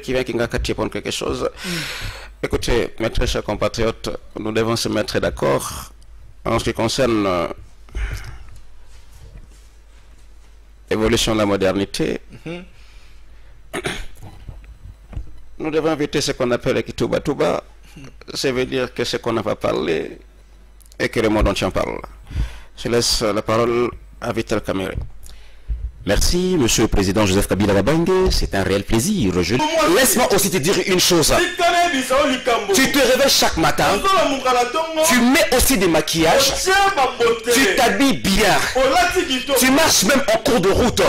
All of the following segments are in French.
qui vient qui pour quelque chose. Écoutez, mes très chers compatriotes, nous devons se mettre d'accord en ce qui concerne l'évolution de la modernité. Nous devons éviter ce qu'on appelle le Kituba-Tuba. Ça veut dire que ce qu'on n'a pas parlé et que le monde entier en parle. Je laisse la parole à Vital Kamere. Merci, Monsieur le Président Joseph Kabila Kabange. C'est un réel plaisir. Laisse-moi aussi te dire une chose. Tu te réveilles chaque matin. Tu mets aussi des maquillages. Tu t'habilles bien. Tu marches même en cours de route.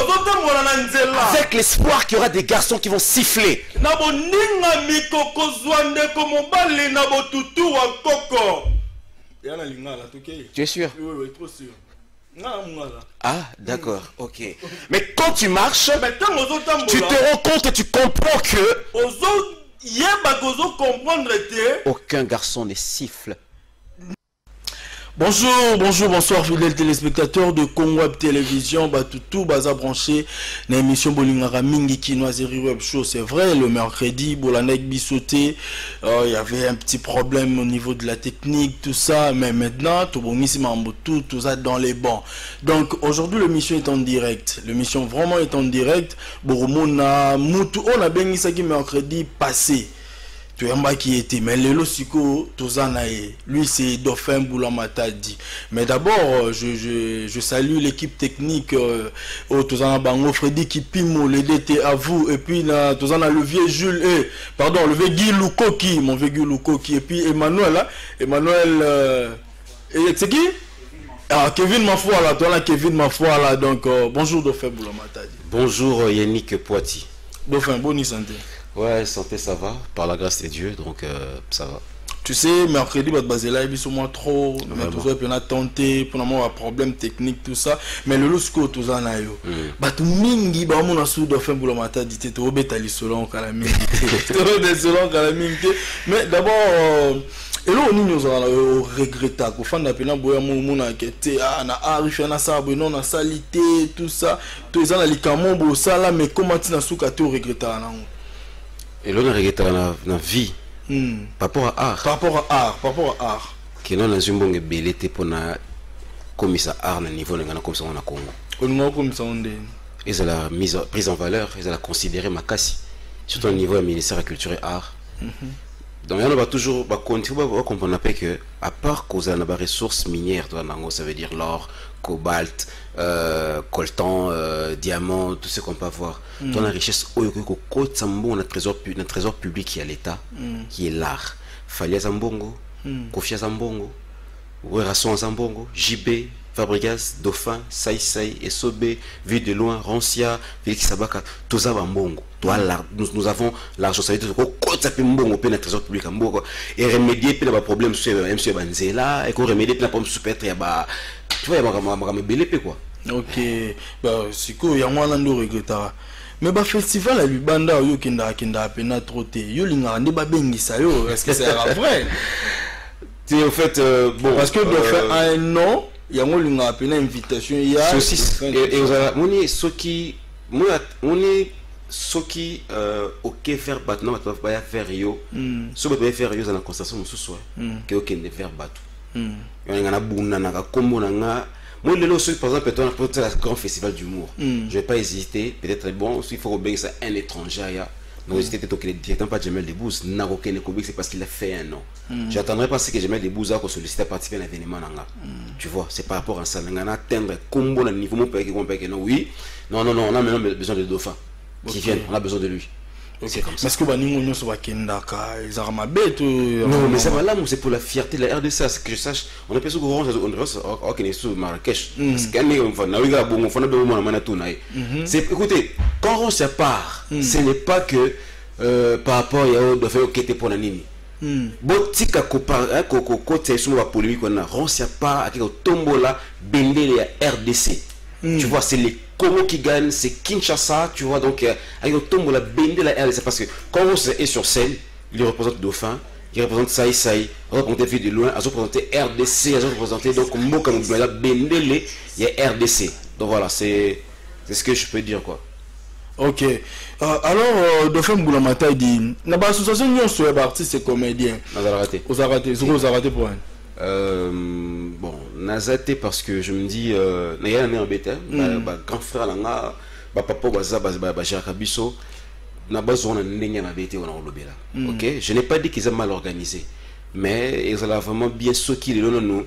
Avec l'espoir qu'il y aura des garçons qui vont siffler. Tu es sûr? Oui, trop sûr. Ah, d'accord, ok. Mais quand tu marches, tu te rends compte et tu comprends que aucun garçon ne siffle. Bonjour, bonjour, bonsoir fidèles téléspectateurs de Congo Web Télévision. Tout baza branché dans l'émission Bolingara Mingi Kinoiserie Web Show. C'est vrai, le mercredi, Bolanek Bissoté, il y avait un petit problème au niveau de la technique, tout ça. Mais maintenant, tout ça dans les bancs. Donc aujourd'hui, l'émission est en direct. L'émission vraiment est en direct. Boromona, Moutou, on a bien qui mercredi passé. Qui était, mais le Losiko, lui c'est Dauphin Boulamatadi. Mais d'abord, je salue l'équipe technique au Tozana Bango, Freddy Kipimo, le DT à vous, et puis Tozana le vieux Jules, le vieux Guy Lukoki, mon vieux Guy Lukoki, et puis Emmanuel, c'est qui? Ah, Kevin Mafoua là, toi là, Kevin Mafoua là, donc bonjour Dauphin Boulamatadi. Bonjour Yannick Poiti. Dauphin, bonne santé. Ouais, santé ça va, par la grâce de Dieu, donc ça va. Tu sais, mercredi, là, il y a trop, mais tout ça, on a tenté, pour avoir un problème technique, tout ça, mais le lusco, tout ça, na yo. Tout mingi, on a sous Dauphin Boulomata, dit, tu es betali selon Kalaming, mais d'abord, et là, on a regretté, au fond d'appeler, on a quitté, on a arrivé à ça, on a salité, tout ça, tout ça, on a les camons, ça là, mais comment tu as regretté? Et là, on a regretté dans la vie. Par rapport à art. Par rapport à art. Que nous avons une bonne bellité pour na comme ça art na niveau de comme ça on a Congo. On comme ça on est. Et c'est la prise en valeur, et c'est la considérer makasi. Surtout au niveau du ministère de la culture et art. Donc on va toujours continuer à comprendre que à part cause de la ressources minières, ça veut dire l'or, cobalt, coltan, diamant, tout ce qu'on peut avoir. Dans la richesse, notre trésor public qui est à l'État, qui est l'art. Falia Zambongo, Kofia Zambongo, Ouerasson Zambongo, JB, Fabregas, Dauphin, Saïsaï, Essobé, Vu de loin, Rancia, Félix Sabaka, tout ça Mbongo. Nous avons l'argent, ça veut dire que Mbongo peut notre trésor public et remédier les problèmes sur M. Banzela et qu'on remédie les problèmes sur Petre. Tu vois, il y a un bel épée quoi. Ok, c'est cool, il y a un peu de regret. Mais le festival à Lubanda, il y a un peu de troté. Il y a un peu de est-ce que c'est vrai? En fait, bon. Parce que faire un an, il y a un peu d'invitation. Il y a aussi. Et ceux qui. Ceux qui ok faire battre non pas faire yo ceux qui peuvent faire yo dans la constatation sous soi que ok ne faire battre il y a buna na kombo na moi le lorsque par exemple pour un grand festival d'humour je vais pas hésiter peut-être bon il faut obéir ça un étranger non hésiter peut-être que le directeur pas Jamel Debbouze n'a aucun économique c'est parce qu'il a fait un nom j'attendrai pas que Jamel Debbouze a sollicité à participer à l'événement nanga tu vois c'est par rapport à ça nanga atteindre combo na niveau mon père qui comprend que non oui non on a maintenant besoin de Dauphin qui viennent, on a besoin de lui. C'est comme ça. Est-ce que nous sommes non, mais ça va là, c'est pour la fierté de la RDC, c'est que je sache. On a besoin de on Marrakech. Écoutez, quand on se part, ce n'est pas que par rapport à de faire ok pour la nini. Botika côté sur la polémique on a on se part avec le tombola bendé la RDC. Tu vois, c'est les Congo qui gagnent, c'est Kinshasa, tu vois, donc avec le tombe la bende la RDC parce que quand on est sur scène, il représente Dauphin, il représente Saïsaï, il représente Vu de loin, il représente RDC, il représente donc Moka Mouboula, Bendele, il y a RDC. Donc voilà, c'est ce que je peux dire quoi. Ok. Alors, Dauphin Mboulamata dit, dans l'association Union sur les artistes et comédiens. On a raté. Vous avez raté. Vous avez raté pour un. Bon, nazaté parce que je me dis, n'ayant un embêté, grand frère langa, papa baza Jakabiso, n'a pas besoin d'un n'ayant embêté on a relobé là. Ok, je n'ai pas dit qu'ils ont mal organisé, mais ils ont vraiment bien ce qu'ils ont nous.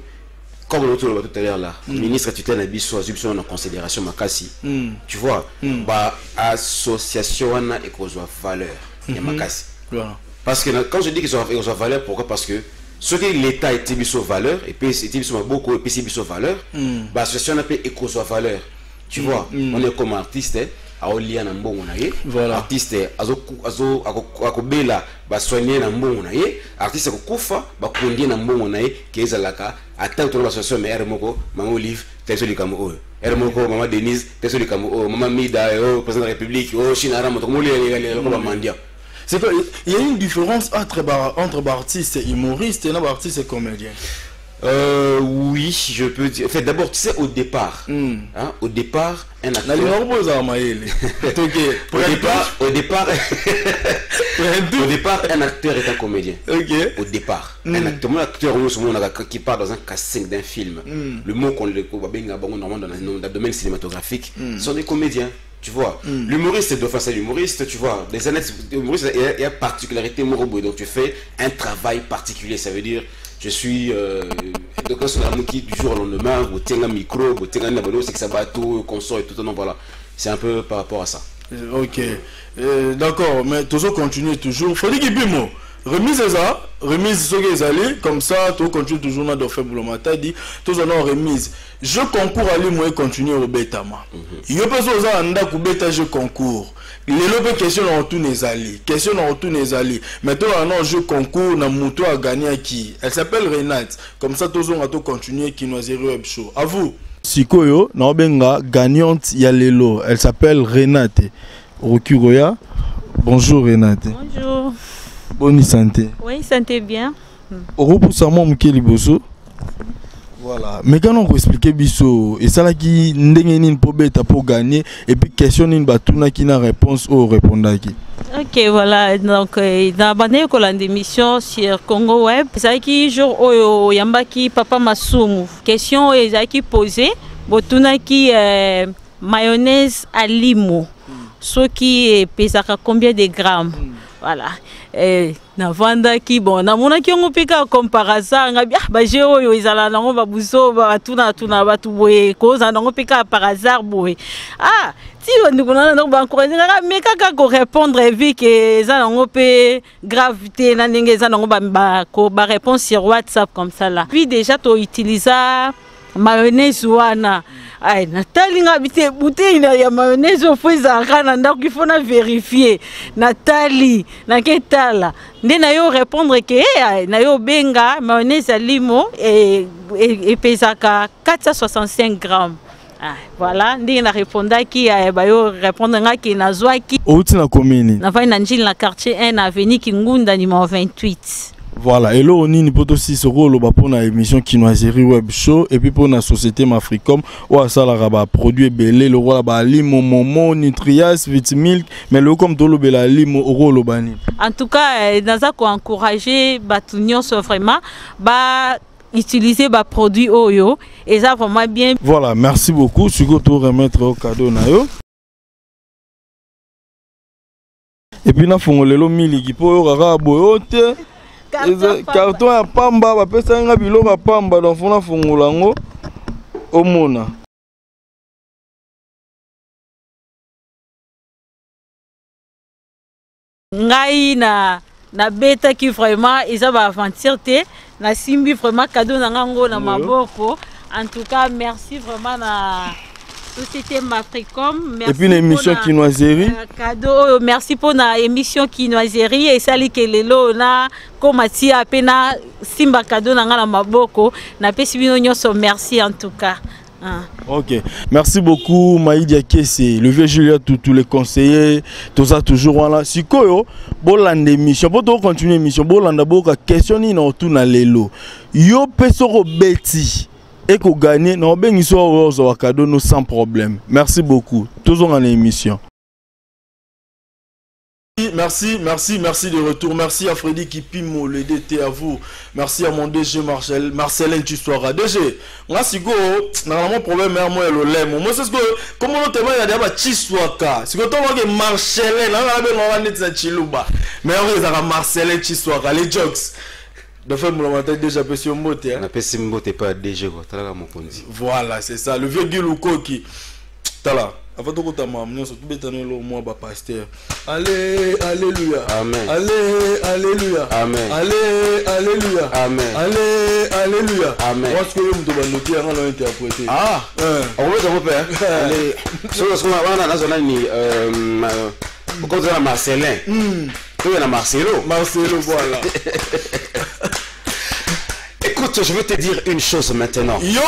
Comme l'autre tout à l'heure là, ministre tutelle n'a biso azubso en considération makasi. Tu vois, bah association na et qu'on soit valeur, il y a makasi. Parce que quand je dis qu'ils ont valeur, pourquoi? Parce que ce que l'État est biso valeur et puis c'est biso beaucoup et puis c'est biso valeur, bah association n'a pas et qu'on soit valeur. Tu vois, on est comme artiste. Aolia na mbongo na ye, artiste akobela ba soigner na mbongo na ye, artiste akokufa ba kondie na mbongo na ye keza laka atteint to l'association mais moko mama Olive teso likamo o moko mama Denise teso likamo o mama Mida o président de la République o Chinara moto moli le ko ba mandia. C'est que il y a une différence entre artistes et humoristes et artistes et comédiens. Oui, je peux dire. En fait, d'abord, tu sais, au départ, hein, au départ, un acteur. Au départ, un acteur est un comédien. Au départ, un acteur, qui part dans un casting d'un film. Le mot qu'on le normalement dans le domaine cinématographique, sont des comédiens. Tu vois, l'humoriste c'est d'office l'humoriste, tu vois, les années humoristes, il y a particularité morobo, donc tu fais un travail particulier, ça veut dire je suis donc quand on a du jour au lendemain, vous tenez un micro, vous tenez un abonnement, c'est que ça bat tout, console et tout, non voilà, c'est un peu par rapport à ça. Ok, d'accord, mais toujours continuer toujours, faut dire qu'il y ait remise ça, remise ce que vous allez, comme ça, tu continues toujours dans Dauphin Mboulamata dit, tous en remise. Je concours à lui, moi, continuer au bêtama. Il y a personne qui a un bêta, je concours. Les lobes question en tout les alliés, question en tout les alliés. Maintenant, un jeu concours, na moto a gagné à qui? Elle s'appelle Renate. Comme ça, tous on continuer qui nous a web show. À vous. Sikoyo, na benga gagnante yalelo. Elle s'appelle Renate. Rokuroya. Bonjour Renate. Bonjour. Bonne santé. Oui, santé bien. Repoussamo mukeli boso. Voilà. Mais quand on explique biso et ça là qui ndengeni pour beta pour gagner et puis question ni batuna qui na réponse au répondaki. Ok, voilà. Donc dans la colonne d'émission sur Congo Web, c'est qui jour au yambaki papa Masumu. Question est qui posée, botuna qui mayonnaise à limo. Ce qui pesera combien de grammes? Voilà. Na vanda ki bon na mona ki ngo pika comparaison ngabi ba jeo yo izala na ngo ba buso ba tuna batu boye ko za ngo pika par hasard boye ti on ndikuna na ba encourager nga mais kaka ko répondre vu que za ngo pe gravité na ndenge za ngo ba réponse sur WhatsApp comme ça là puis déjà to utiliser mayonnaise wana ay Nathalie ngabite bouteille ya mayonnaise au fond za kana ndako il faut na vérifier Nathalie na ketala ndena yo répondre que na yo benga mayonnaise à limo et pesaka 465 grammes. Voilà, ndena répondre qui ba yo répondre nga ki na zwaki outi na commune na va na njili na quartier 1 avenue Kingunda numéro 28. Voilà, et là on y peut aussi se rôle pour la émission Kinoiserie Web Show et puis pour la société Mafricom où à ça la produit belé le roi ba limo momo nutrias vitamilk mais le comme tout le bela limo rôle bani. En tout cas, dans ko encourager batunion vraiment ba utiliser ba produit oyo et ça vraiment bien. Voilà, merci beaucoup. Je vais te remettre au cadeau na yo. Et puis na fongolelo miliki po rara boyote. Carton ya pamba bapesa nga biloko ya pamba donc fona fungola ngo omona ngai na beta qui vraiment ils ont aventure te na simbi vraiment cadeau na ngo na maboko. En tout cas merci vraiment na société Mafricom. Et puis l'émission Kinoiserie. Cadeau, merci pour la émission Kinoiserie et sali kelelo na komati apena simba cadeau na ngala maboko na pesi bino nyonso merci en tout cas. Ok, merci beaucoup Maïdia Kessé, le vieux Julia, tous les conseillers, tout ça toujours là. Si koyo, bolande émission, pour continuer l'émission, bolanda boka question ni na tout na lelo. Yo pesoro beti. Et qu'on gagne, nous avons un cadeau sans problème. Merci beaucoup. Toujours en émission. Merci de retour. Merci à Freddy Kipimo, le DT à vous. Merci à mon DG Marcelin Tchouara. DG, moi si go, normalement problème est moi le lait. Moi c'est ce que comment on te voit il y a des Tchouaka. Si que toi que Marcelin, là on va mettre Chiluba. Mais on est à Marcelin Tchouara, les jokes. De fait, mon matin déjà passé au mot. On appelle ce mot pas DG quoi. T'as là mon conduit. Voilà, c'est ça. Le vieux Gilouko qui. T'as là. Avant de tout amener surtout bétaner le moi bas pasteur. Allez, alléluia. Amen. Allez, alléluia. Amen. Allez, alléluia. Amen. Allez, alléluia. Amen. Moi ce que je me dois noter avant d'interpréter. Ah. On va mon père. Allez. Sur ce qu'on va dans zone ni au côté de Marcelin. Tu es Marcelo. Marcelo voilà. Écoute, je veux te dire une chose maintenant. Il y a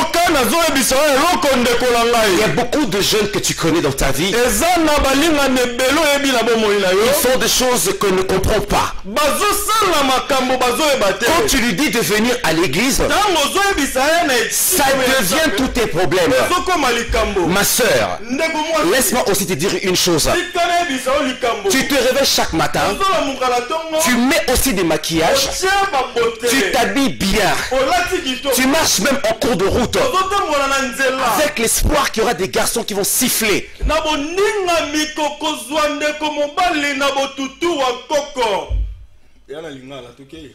beaucoup de jeunes que tu connais dans ta vie. Ils font des choses que ne comprends pas. Quand tu lui dis de venir à l'église, ça devient tous tes problèmes. Ma soeur, laisse-moi aussi te dire une chose. Tu te réveilles chaque matin, tu mets aussi des maquillages, tu t'habilles bien. Tu marches même en cours de route avec l'espoir qu'il y aura des garçons qui vont siffler.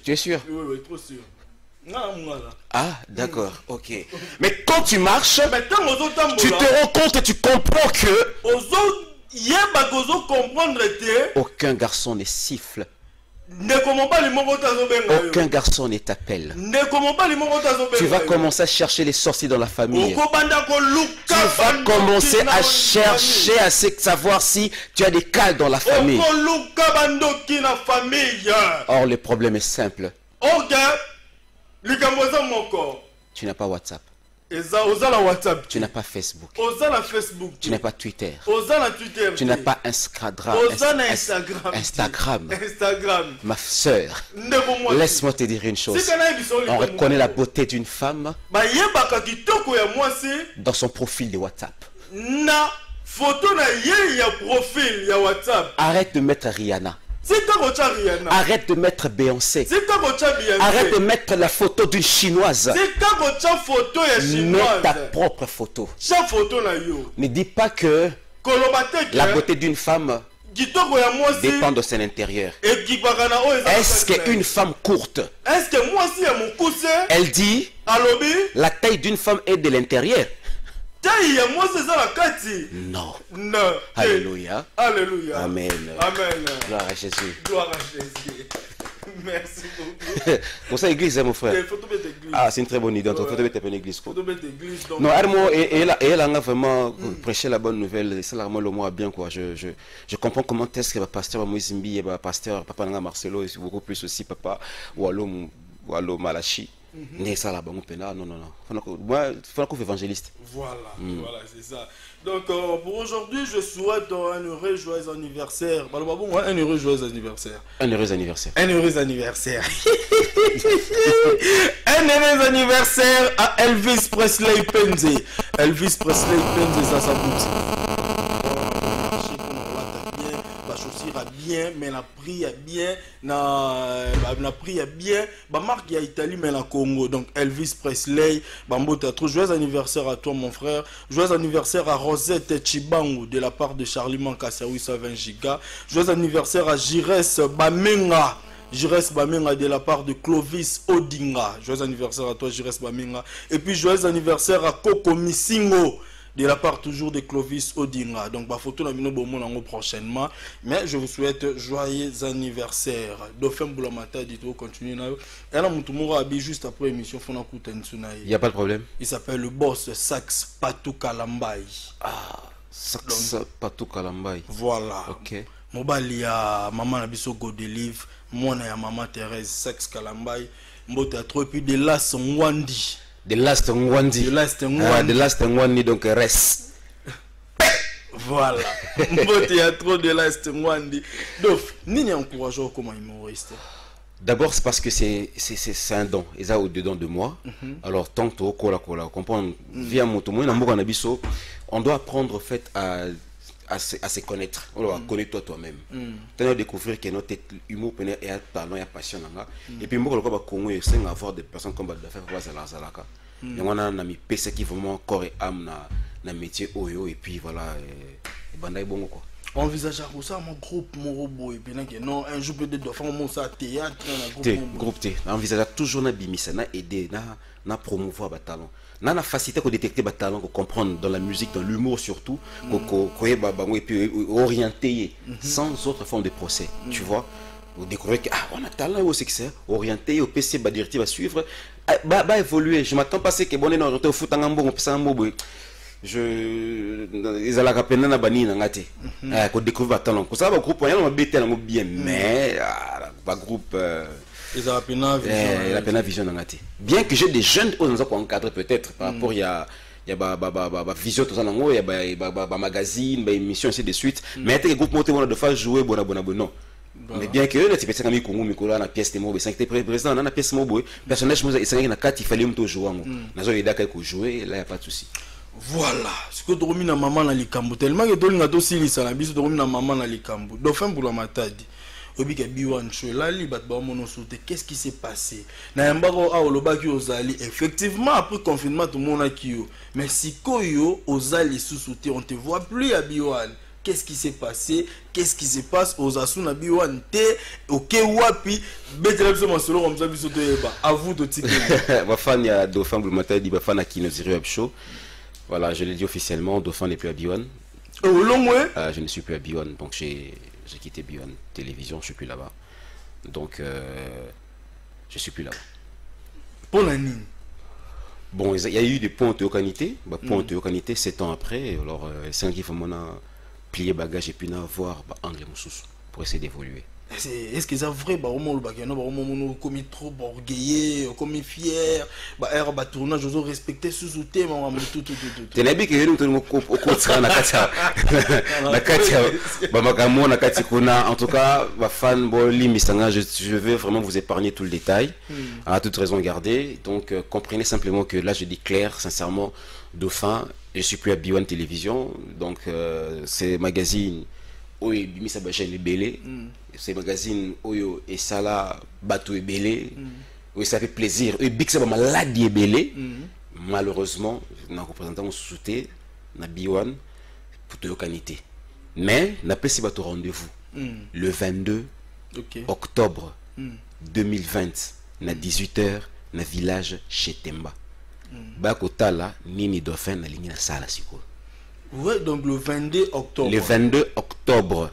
Tu es sûr? Oui, trop sûr. Ah, d'accord, ok. Mais quand tu marches, tu te rends compte et tu comprends que aucun garçon ne siffle. Aucun garçon ne t'appelle. Tu vas commencer à chercher les sorciers dans la famille. Tu vas commencer à chercher à savoir si tu as des cas dans la famille. Or, le problème est simple. Tu n'as pas WhatsApp. Tu n'as pas Facebook. Tu n'as pas Twitter. Tu n'as pas Instagram. Ma soeur, laisse-moi te dire une chose. On reconnaît la beauté d'une femme dans son profil de WhatsApp. Arrête de mettre Rihanna. Arrête de mettre Beyoncé. Arrête de mettre la photo d'une chinoise. Mets ta propre photo. Ne dis pas que la beauté d'une femme dépend de son intérieur. Est-ce qu'une femme courte, elle dit la taille d'une femme est de l'intérieur? Non. Alléluia. Alléluia. Amen. Amen. Gloire à Jésus. Gloire à Jésus. Merci beaucoup. Pour ça, église, mon frère. Ah, c'est une très bonne idée. Il faut te mettre une église. Non, et elle a vraiment prêché la bonne nouvelle. C'est vraiment le mot bien, quoi. Je comprends comment est-ce que le pasteur Moïse Mbi et le pasteur Papa Nanga Marcelo, et beaucoup plus aussi Papa Wallo Malachi. Non, faut qu'on évangéliste. Voilà, voilà, c'est ça. Donc, pour aujourd'hui, je souhaite un heureux joyeux anniversaire. Un heureux joyeux anniversaire. Un heureux anniversaire. Un heureux anniversaire. Un heureux anniversaire à Elvis Presley Penze. Elvis Presley Penze, ça bouge. Bien, mais la pris bien, la pris bien, marque ya Italie mais la Congo. Donc Elvis Presley, Bambota, trop joyeux anniversaire à toi mon frère. Joyeux anniversaire à Rosette Chibangu de la part de Charlie Mankassaoui 120 giga. Joyeux anniversaire à Jires Bamenga. Jires Bamenga de la part de Clovis Odinga. Joyeux anniversaire à toi Jires Bamenga. Et puis joyeux anniversaire à Coco Missingo de la part toujours de Clovis Odinga. Donc, ma photo la mino bomo prochainement. Mais je vous souhaite joyeux anniversaire. Dauphin Boulamata dit tout continue là. Et là, mon habille juste après l'émission Fona Koutensunaï. Il n'y a pas de problème. Il s'appelle le boss Sax Patou Kalambai. Ah, Sax Patou Kalambai. Voilà. Ok. Mobali ya maman Nabiso Godelive, moi ya maman Thérèse Sax Kalambai. Mbote a trop et puis de là son Wandi. The Last Nwandi. The Last Nwandi. The Last Nwandi, donc reste. Voilà. Il y a trop de Last Nwandi. Donc, ni encourageant comme humoriste. D'abord, c'est parce que c'est un don. Ils ont au-dedans de moi. Alors, tant que tu comprends, via mon on doit apprendre en fait, à se connaître. On va connaître toi-même. Tu vas découvrir que notre humour et talent et passion. Et puis moi le Congo c'est avoir des personnes comme Badafé Zalaka. Et on a un ami PC qui vraiment corps et âme na métier oyo et puis voilà et bandai bon quoi. Envisage ça mon groupe mon robot et puis non un jour peut-être doit faire mon ça théâtre un groupe T envisage toujours na bimisa na aider na promouvoir ba talent na la facilité de détecter ba talent qu'on comprendre dans la musique dans l'humour surtout qu'on et puis orienter sans autre forme de procès tu vois vous découvrez que on a talent au succès orienté au PC ba directive à suivre ba évoluer je m'attends pas c'est que bon orienté au foot en bon ça en bon ils allaient rappeler na bani na ngate ko découvrir talent ko ça ba groupe on a bété na bien mais ba groupe ils appellent la vision na ngate bien que j'ai des jeunes aux nous encadrer peut-être par rapport il y a vision tout ça nango il y a ba magazine ba émission ainsi de suite mais que groupe monter on de faire jouer bon non mais bien que là tu peux dire Congo Mikola na pièce de mots 5 président na pièce mots personnage moi il na 4 il fallait me jouer nazo aider quelqu'un jouer là il y a pas de souci. Voilà ce que dormi na maman na likambo tellement que tolinga to silisa na biso dormi na maman na likambo Dauphin Boula Matadi obi ke biwan cho la li bat ba mono sauté qu'est-ce qui s'est passé na yambako a olobaki ozali effectivement après confinement tout monde a kio mais si koyo ozali sous-sauté on te voit plus à biwan. Qu'est-ce qui s'est passé? Qu'est-ce qui se passe aux Asuna Biwan T? Ok, wapi? Betelebso Masolo, comme ça, biso toyeba. À vous de tirer. Ma fan, il y a Dauphin Boula Matadi, ma fan à Kinoziri Web Show. Voilà, je l'ai dit officiellement, Dauphin n'est plus à Biwan. Au long way? Je ne suis plus à Biwan, donc j'ai quitté Biwan Télévision, je suis plus là-bas. Donc, je suis plus là-bas. Pour la Nine. Bon, il y a eu des points en théocanité. Points en théocanité, 7 ans après. Alors, c'est un qui faut plier bagage et puis voir anglais pour essayer d'évoluer. Est-ce que c'est vrai bah le bagage non comme trop orgueilleux comme fier bah tournage aux respecter sous thème tout t'es bien que nous tenons au contraire na katia bah magamo na katia kuna en tout cas ma fan boli misanga je veux vraiment vous épargner tout le détail à toute raison garder donc comprenez simplement que là je dis clair sincèrement Dauphin je suis plus à Biwan Télévision donc c'est magazine oyo bimisa ba chaîne belé c'est magazine oyo et sala bateau et belé oui ça fait plaisir et big ça ba maladie belé malheureusement na représentant sous-souté na Biwan pour te qualité mais na pesi bateau rendez-vous le 22 octobre 2020 na 18h na village Chetemba bakotala nini Dauphin na ligne na sala siko. Ouais, donc le 22 octobre. Le 22 octobre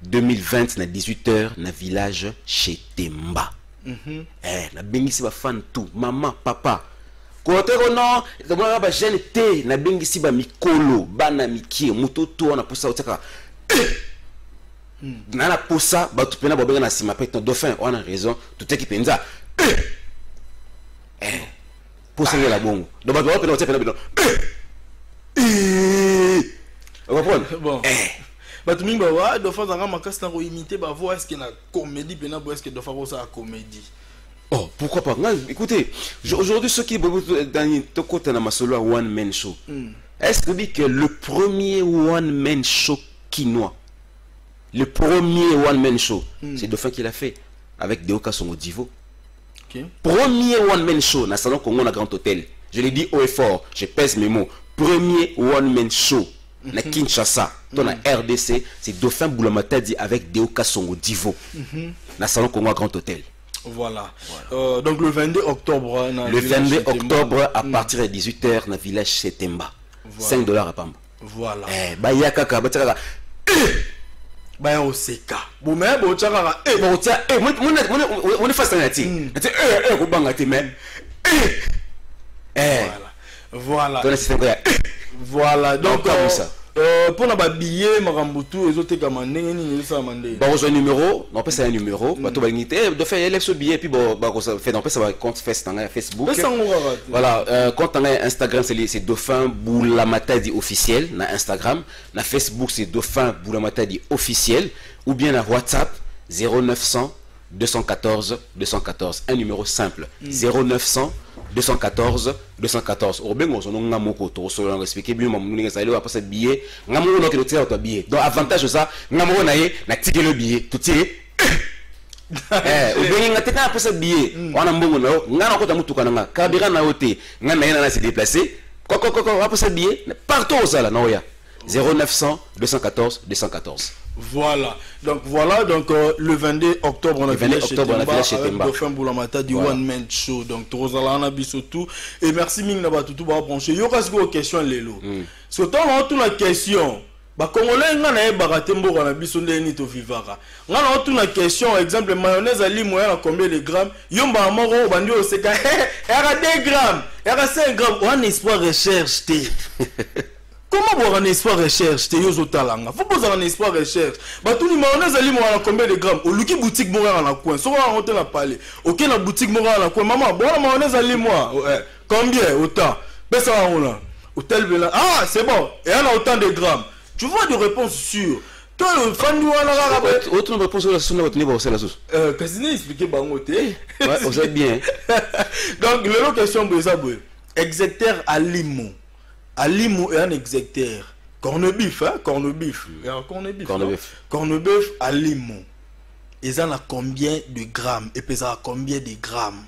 2020 na 18h na village Chetemba. Na bengisi ba fan tout, maman, papa. Côté non, na ba jeune té na bengisi ba mikolo, bana mikie, muto to na posa otaka. Na la posa ba tu pena ba benga na sima pe Dauphin, on a raison, tout est qui penza. Posa la bongo. Donc ba pena otaka na bon but mingo wa Dauphin zanga makasi na ko imiter ba voix est-ce que na comédie bena bo est-ce que Dauphin ça comédie oh pourquoi pas écoutez aujourd'hui ceux qui dans to côté na masolo one man show est-ce que dit que le premier one man show quinois le premier one man show c'est Dauphin qui l'a fait avec Deoka Songo Divo premier one man show na salon Congo na Grand Hôtel je l'ai dit haut et fort je pèse mes mots premier one man show na Kinshasa dans la RDC c'est Dauphin Boula Matadi avec Deoka Songo Divo na salon Congo à Grand Hôtel. Voilà. Donc le 22 octobre le 22 octobre à partir de 18h dans le village Chetemba. $5 à Pamba. Voilà. Baya kaka bataka baya oseka bo me bo tshaka bo tsa mon face na ti ko banga ti mais voilà voilà donc pour na billet marambutu ezoteka mandenge nini ça mandé ba rejoindre numéro on peut un numéro bato ba ngité de faire élève ce billet puis ba ko fait on peut ça compte Facebook voilà compte Instagram c'est Dauphin Boula Matadi officiel na Instagram na Facebook c'est Dauphin Boula Matadi officiel ou bien na WhatsApp 0900 214 214, un numéro simple. 0900 214 214. Au bien on a moko to so on expliquer bien mon ninga ça il va passer billet ngamo no que le tirer ton billet. Donc avantage de ça ngamo na ye na tirer le billet tout tirer au bien nga teka passer billet on a mbongo na ngana ko ta mutuka na kabira na yote ngana yana na se déplacer quoi va passer billet partout au sala na oya 0900 214 214. Voilà, donc le 22 octobre on a fini chez Temba avec Dauphin Boulamata du One Man Show. Donc Trozalana Bisotou et merci Ming Nabatutu ba brancher. Yo kasi ko question lelo. Parce que tant on la question ba congolais ngana e baratembo na biso ndeni to vivara. Ngana on la question exemple mayonnaise ali moyen à combien de grammes? Yomba moko bandi o seka era 2 grammes, era 5 grammes. On espoir recherche té. Comment boire un espoir recherche? T'es yozo talanga. Faut poser un espoir recherche. Bah tout le monde a dit moi combien de grammes? Au luki boutique moi à la coin. Soit on rentre la palais. Ok la boutique moi à la coin. Maman, bon la mayonnaise à moi. Combien autant? Ben ça on a. Hôtel Bela. Ah c'est bon. Et on a autant de grammes. Tu vois des réponses sûres. Toi le fan du on a autre réponse sur la sonne votre niveau c'est la sauce. Casino expliquer bangoté. Ouais, vous êtes bien. Donc le question Bozaboué. Execteur à Limo. Alimou est un execteur. Cornebif, hein? Cornebif. Cornebif à Limou. Ils en a combien de grammes? Et puis à combien de grammes?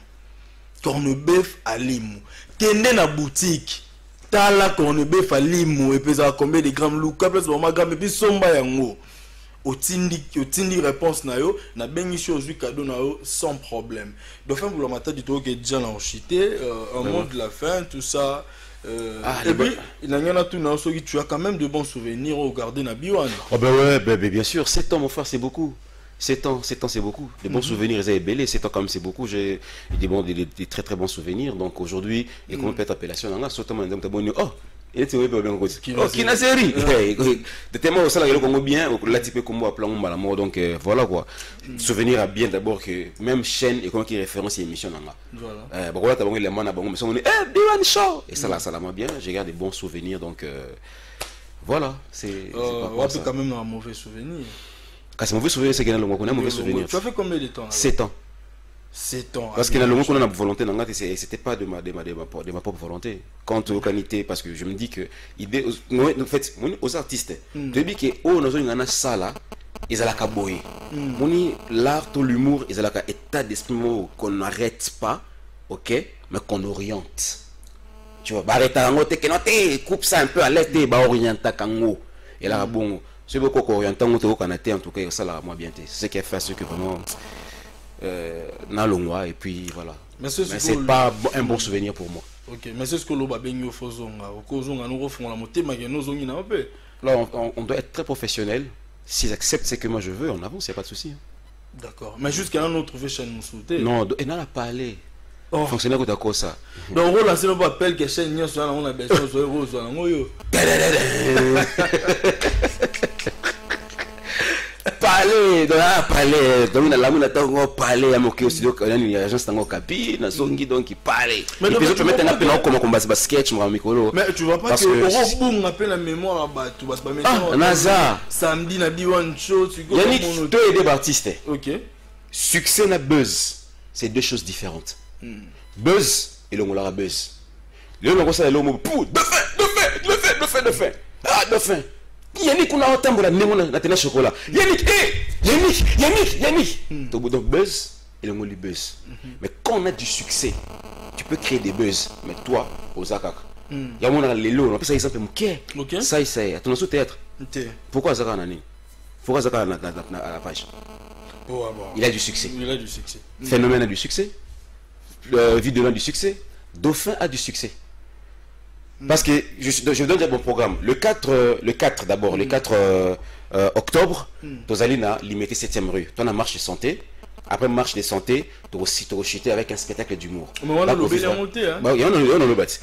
Cornebif à Limou. Kende na boutique. Tala cornebif à Limou. Et puis à combien de grammes? Luka plus ma gamme. Et puis somba yango. Otindi réponse na yo. Na bengi chose cadeau na yo sans problème. Dauphin Boulamata du tout que déjà l'ont chité. Un mot de la fin, tout ça. Et puis, il y a tout tu as quand même de bons souvenirs au garder na Biwan. Oh ben ouais, bien sûr, 7 ans mon frère c'est beaucoup. 7 ans c'est beaucoup. Des bons souvenirs, ils belé, 7 ans quand même c'est beaucoup. J'ai des très très bons souvenirs. Donc aujourd'hui, et comment peut être appellation, on a sauté mon oh, il était bien qui n'a série. De tellement ça là Congo bien, là type comme moi plan la mort donc voilà quoi. Souvenir à bien d'abord que même chaîne et comment qui référence émission là. Voilà. Bon là t'as bon les man bon mais on est Biwan Show et ça là m'a bien, j'ai gardé des bons souvenirs donc voilà, c'est on peut quand même un mauvais souvenir. Quand c'est mauvais souvenir c'est qu'il y a un mauvais souvenir. Tu as fait combien de temps? 7 ans. 7 ans. Parce qu'il y a le qu'on a volonté dans c'était pas de ma propre volonté. Quant aux qualités, parce que je me dis que idée en fait aux artistes je dis que oh nous avons ça là ils ont la caboye l'art ou l'humour ils ont la état d'esprit qu'on n'arrête pas, ok, mais qu'on oriente, tu vois, barreta ngo te que coupe ça un peu à l'aide ba orienta kango et là bon c'est beaucoup orientant ngo te en tout cas ça là moi bien c'est ce qui a fait ce que vraiment et puis voilà. Mais c'est pas un bon souvenir pour moi. Ok, mais c'est ce que l'on va bien là on doit être très professionnel. S'ils acceptent ce que moi je veux, on avance, il n'y a pas de souci. D'accord. Mais jusqu'à un autre chaîne nous non, il n'a pas allé. Fonctionnaire que tu as ça. Donc on a c'est pas appel que chaîne nous on a besoin de rose parler donc la mona tango parler à mon studio quand il y a agence tango capi na songi donc il parler mais tu peux mettre un appel comme combat sketch moi micro mais tu vois pas que au boum appelle la mémoire là tu vas pas mettre naza samedi na Biwan Show tu go mon deux des artistes. OK, succès na buzz c'est deux choses différentes. Buzz et le molara buzz le longo ça le mot pour de fait Yannick on a entendu la némona na tena chocolat Yannick donc buzz et le mot le buzz. Mais quand on a du succès tu peux créer des buzz mais toi aux akak ya mona lelo on peut ça exemple mouké ça attends au théâtre pourquoi ça nani pourquoi ça na la page il a du succès Phénomène a du succès Vidéo a du succès Dauphin a du succès. Parce que je donne un bon programme. Le 4 d'abord, le 4 octobre, Tozalina limité 7e rue. Tu as une marche de santé. Après marche de santé, tu as chuté avec un spectacle d'humour. Mais on a le monté. Il y a un bâti.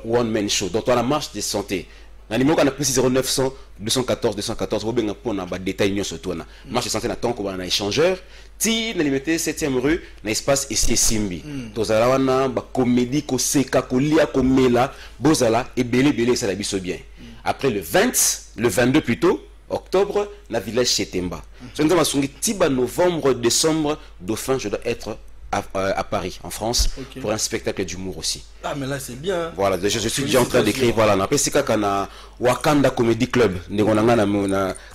One Man Show. Donc tu as la marche de santé. Le numéro qu'on a pris 0900 214 214. Vous avez un détail sur toi. Marche de santé, on a un échangeur. Si on a limité 7e rue, on a espace ici Simbi. Tozala wana ba comédie ko seka ko lia ko mela bozala et belé ça la biso bien. Après le 22 plutôt, octobre na village Chetemba. Je ne sais novembre, décembre, Dauphin, je dois être à Paris, en France, pour un spectacle d'humour aussi. Ah, mais là, c'est bien. Voilà, je suis déjà en train d'écrire. Voilà, on appelle ça Wakanda Comedy Club.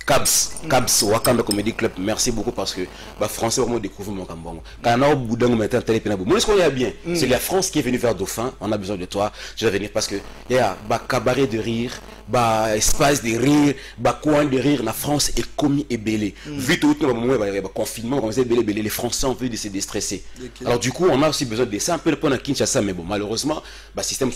Cabs, Wakanda Comedy Club. Merci beaucoup parce que Français vraiment découvre mon cambon. Quand on a boudin maintenant télépénabo. Moi, ce qu'on y a bien, c'est la France qui est venue vers Dauphin. On a besoin de toi. Je vais venir parce que il y a cabaret de rire, espace de rire, coin de rire. La France est commis et belé. Vu tout le moment, il y a confinement, les Français ont envie de se déstresser. Alors du coup, on a aussi besoin de ça. Un peu le point à Kinshasa, mais bon, malheureusement, système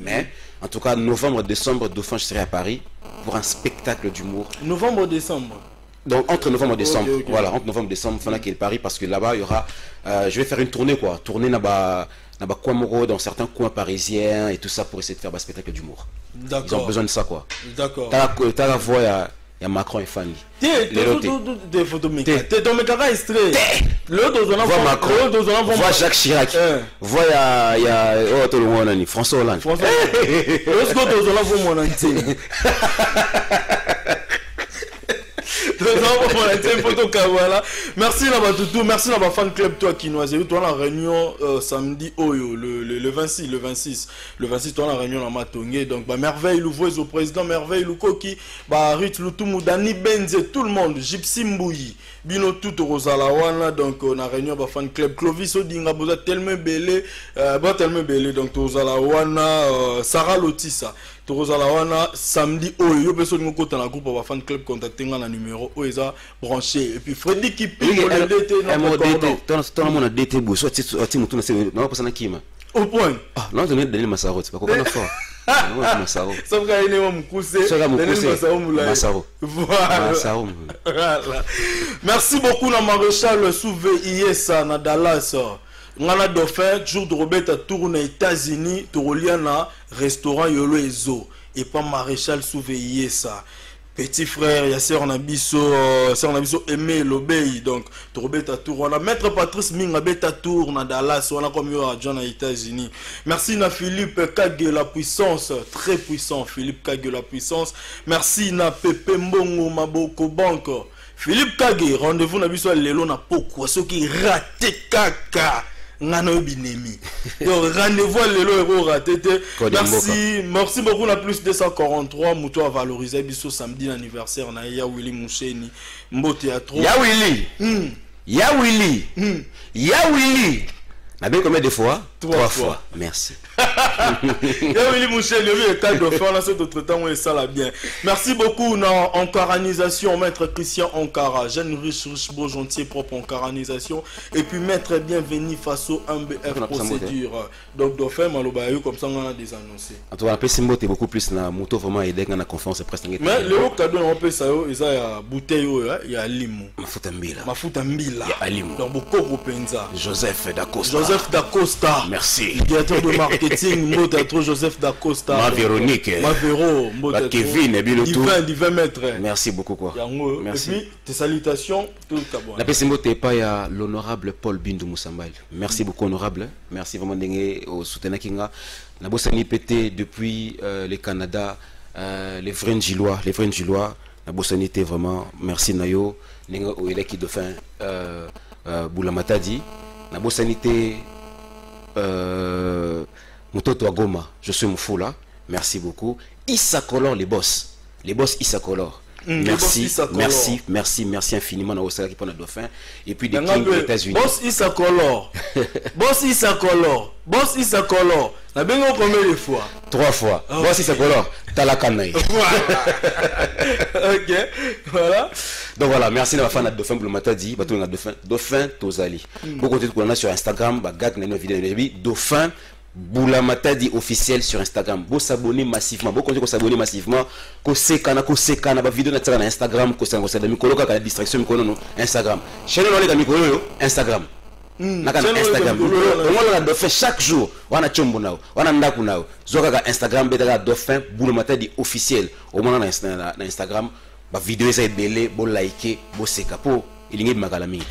mais en tout cas, novembre, décembre, Dauphin, je serai à Paris pour un spectacle d'humour. Novembre, décembre. Donc entre novembre et décembre, voilà, entre novembre et décembre, il faut Paris parce que là-bas, il y aura, je vais faire une tournée quoi, tournée dans certains coins parisiens et tout ça pour essayer de faire un spectacle d'humour. Ils ont besoin de ça quoi. D'accord. T'as la voix, il y a Macron et Fanny. Des photos mécaniques. Ton mécanique extrait. Vois Macron, vois Jacques Chirac. Vois il y a tout le monde, François Hollande. Merci Nabatutu, merci Naba fan club toi qui nous a eu toi la réunion samedi Oyo le 26 toi la réunion à Matongé donc merveille le voix au président merveille le Koki Ruth Lutumu Dani Benze tout le monde Gypsy Mbouyi Bino tout Rosalawana donc on a réunion à fan club Clovis Odinga boza tellement belé donc Rosalawana Sarah Lotissa Torozalawana samedi oyo personne nous côté dans la groupe va fan club contacter na numéro oeza branché et puis Freddy qui pique le DT non mon DT bo soit tu mutu na se non pas na kima au point ah non donner Daniel Massaro c'est pas quoi na fort Massaro sauf qu'il est mon coussé Massaro voilà merci beaucoup na maréchal Souvé Iesa na Dallas ngana Dauphin jour de Robert tourne aux États-Unis Toroliana restaurant Yolo Ezo et pas maréchal Souveillé ça petit frère ya sœur Nabiso aimé l'obéi donc Robert tour on a maître Patrice Minga beta tour na Dallas on a comme yo à John aux États-Unis merci na Philippe Kage la puissance très puissant Philippe Kage la puissance merci na Pepe Mbongo Maboko Bank Philippe Kage rendez-vous na biso lelo na poko ce qui raté kaka ngano binemi donc rendez-vous lelo raté merci beaucoup la plus 243 muto a valoriser biso samedi anniversaire na ya Willy Moucheni mbote ya trop ya Willy na bien combien de fois 3 fois merci ya Willy Moucheni lui est cadre de faire là cet autre temps où ça la bien merci beaucoup na encarisation maître Christian Ankara jeune riche beau gentil propre encarisation et puis maître bienvenu face au MBF procédure donc Dauphin maloba comme ça on a des annoncés en tout cas après c'est moto beaucoup plus na moto vraiment aider dans la conférence presse mais le cadeau on peut ça il y a bouteille il y a limo mafuta mbila il y a limo donc beaucoup penza Joseph Dacosta merci directeur de marketing Mbota trop Joseph Dacosta ma Véronique ma Véro Mbota Kevin et bien le tout divin maître merci beaucoup quoi merci et puis tes salutations tout cabon la PC Mbote pas ya l'honorable Paul Bindu Moussambal merci beaucoup honorable merci vraiment d'engue au soutenir kinga na bosani pété depuis le Canada les vrais Gillois na bosani était vraiment merci nayo nenga o eleki Dauphin Boulamatadi na bosanité Mutoto wa Goma je suis Moufoula merci beaucoup Issa Color les boss Issa Color merci infiniment na osaka qui prend le Dauphin et puis des Kings des États-Unis boss Issa Color na bengo combien de fois 3 fois boss Issa Color talakanai ok voilà donc voilà merci na fan de Dauphin Boulamatadi bato na Dauphin Tozali beaucoup de gens sur Instagram bagag na vidéo Dauphin Boulamatadi officiel sur Instagram. Vous s'abonnez massivement. Vous continuez à s'abonner massivement. Ko sekana ba vidéo na tsaka na Instagram ko sango sa mikolo ka la distraction mikolo no Instagram. Chaîne no le ka mikolo yo Instagram. Na kana Instagram. On la Dauphin chaque jour. Wana chombo nao. Wana ndaku nao. Zoka ka Instagram beta Dauphin Boulamatadi officiel. Au moment na Instagram ba vidéo ça belé bo liker bo seka po ilingi makalamite.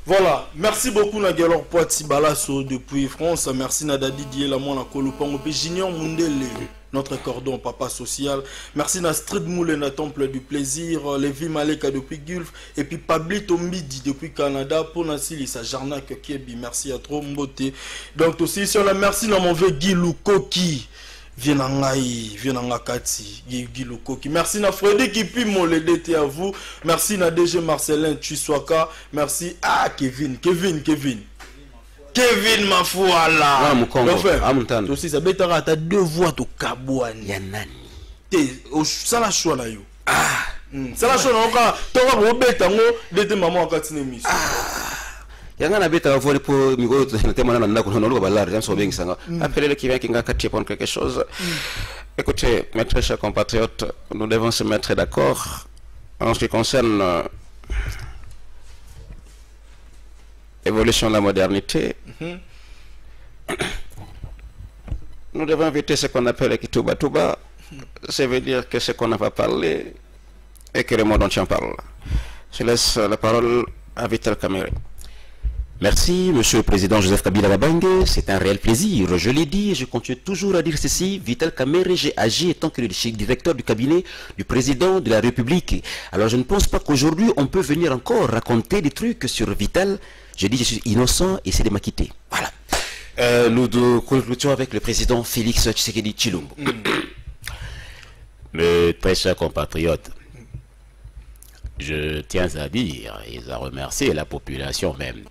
Voilà, merci beaucoup Nagalor Poiti Balasso depuis France. Merci Nadadi Dié la Mona Kolopango Junior Mundele. notre cordon papa social. Merci na Street Moulin na Temple du Plaisir, Lévi Maleka depuis Gulf, et puis Pablito Midi depuis Canada, pour Nassili sa Jarnak Kiebi, merci à trop Mbote. Donc aussi sur la merci na mon vieux Guy Lukoki. Vienangai Kati, Guy Lukoki. Merci na Freddy qui puis mon l'été à vous. Merci na DG Marcelin Chiswaka. Merci à Kevin Mafouala. Amutano. Aussi ça betara ta deux voix to kabouani. Yanani. Te ça la choix na yo. Ça la choix na oka to ba beta ngo l'été maman akati nemis. Yanga na beta vole pour migo na tema na ndako na balari j'aime so bien sanga appelez le qui vient qui nga katie pour quelque chose. Écoutez mes très chers compatriotes, nous devons se mettre d'accord en ce qui concerne l'évolution de la modernité. Nous devons éviter ce qu'on appelle le Kituba. Ça veut dire que ce qu'on n'a pas parlé et que le monde entier parle. Je laisse la parole à Vital Kamerhe. Merci, Monsieur le Président Joseph Kabila Kabange. C'est un réel plaisir. Je l'ai dit et je continue toujours à dire ceci. Vital Kamerhe, j'ai agi étant que le directeur du cabinet du Président de la République. Alors je ne pense pas qu'aujourd'hui on peut venir encore raconter des trucs sur Vital. Je dis je suis innocent et c'est de m'acquitter. Voilà. Nous concluons avec le Président Félix Tshisekedi Tshilombo. Mes très chers compatriotes, je tiens à dire et à remercier la population même